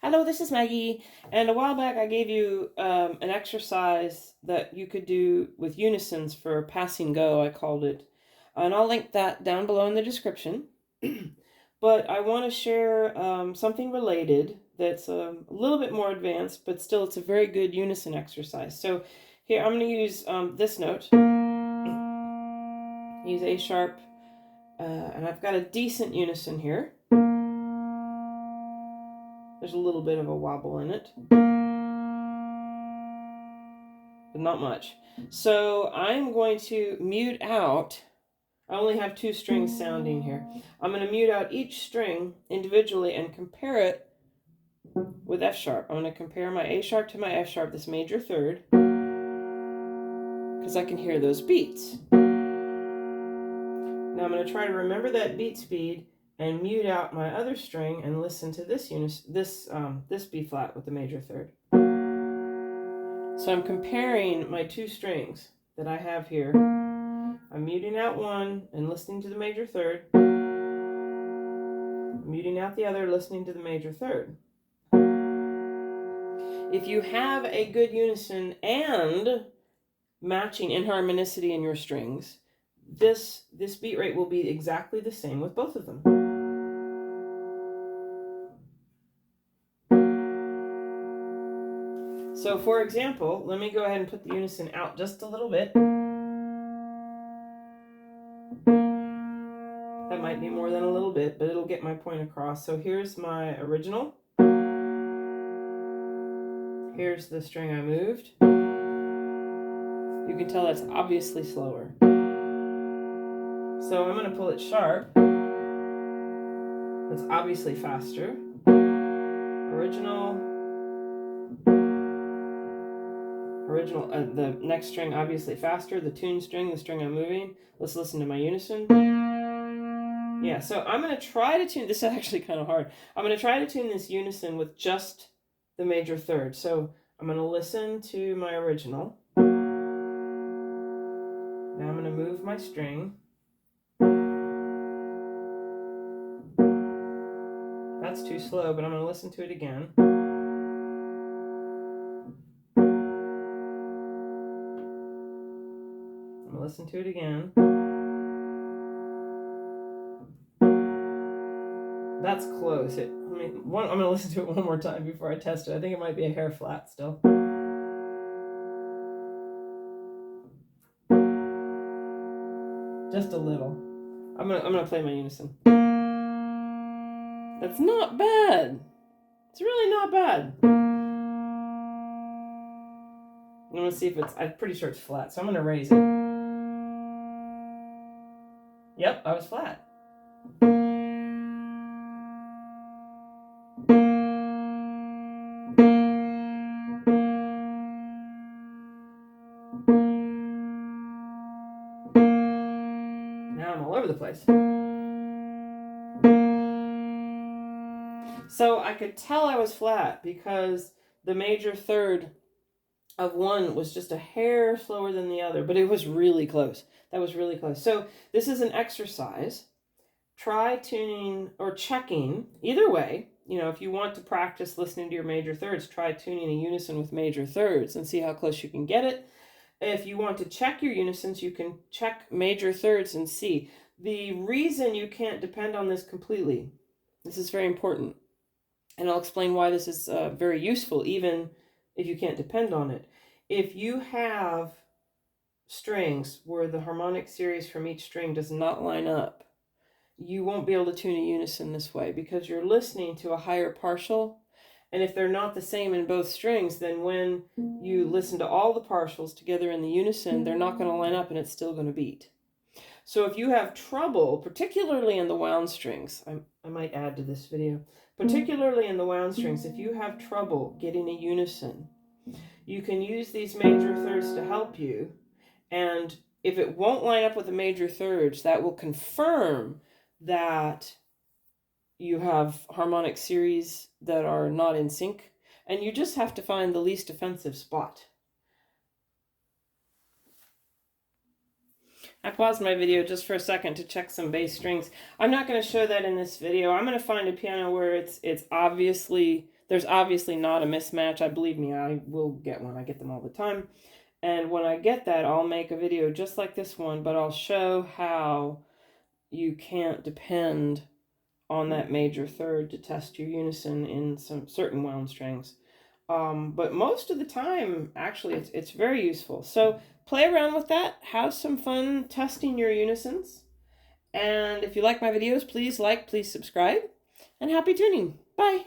Hello, this is Maggie, and a while back I gave you an exercise that you could do with unisons for passing go, I called it. And I'll link that down below in the description. But I want to share something related that's a little bit more advanced, but still it's a very good unison exercise. So here I'm going to use this note, use A sharp, and I've got a decent unison here. There's a little bit of a wobble in it, but not much. So I'm going to mute out. I only have two strings sounding here. I'm going to mute out each string individually and compare it with F sharp. I'm going to compare my A sharp to my F sharp, this major third, because I can hear those beats. Now I'm going to try to remember that beat speed and mute out my other string and listen to this B flat with the major third. So I'm comparing my two strings that I have here. I'm muting out one and listening to the major third. I'm muting out the other, listening to the major third. If you have a good unison and matching inharmonicity in your strings, this beat rate will be exactly the same with both of them. So for example, let me go ahead and put the unison out just a little bit. That might be more than a little bit, but it'll get my point across. So here's my original. Here's the string I moved. You can tell that's obviously slower. So I'm going to pull it sharp. That's obviously faster. Original, the next string obviously faster, the tune string, the string I'm moving. Let's listen to my unison. Yeah, so I'm going to try to tune, this is actually kind of hard. I'm going to try to tune this unison with just the major third. So I'm going to listen to my original. Now I'm going to move my string. That's too slow, but I'm going to listen to it again. I'm going to listen to it again. That's close. I'm going to listen to it one more time before I test it. I think it might be a hair flat still. Just a little. I'm gonna play my unison. That's not bad. It's really not bad. I'm gonna see if I'm pretty sure it's flat, so I'm gonna raise it. Yep, I was flat. Now I'm all over the place. So I could tell I was flat because the major third of one was just a hair slower than the other, but it was really close. That was really close. So this is an exercise. Try tuning or checking, either way. You know, if you want to practice listening to your major thirds, try tuning a unison with major thirds and see how close you can get it. If you want to check your unisons, you can check major thirds and see. The reason you can't depend on this completely, this is very important, and I'll explain why this is very useful, even if you can't depend on it. If you have strings where the harmonic series from each string does not line up, you won't be able to tune a unison this way because you're listening to a higher partial. And if they're not the same in both strings, then when you listen to all the partials together in the unison, they're not going to line up and it's still going to beat. So if you have trouble, particularly in the wound strings, I might add to this video, particularly in the wound strings, if you have trouble getting a unison, you can use these major thirds to help you. And if it won't line up with the major thirds, that will confirm that you have harmonic series that are not in sync, and you just have to find the least offensive spot. I paused my video just for a second to check some bass strings. I'm not going to show that in this video. I'm going to find a piano where it's obviously, there's obviously not a mismatch. Believe me, I will get one. I get them all the time. And when I get that, I'll make a video just like this one, but I'll show how you can't depend on that major third to test your unison in some certain wound strings. But most of the time, actually, it's very useful. So play around with that. Have some fun testing your unisons. And if you like my videos, please like, please subscribe. And happy tuning. Bye.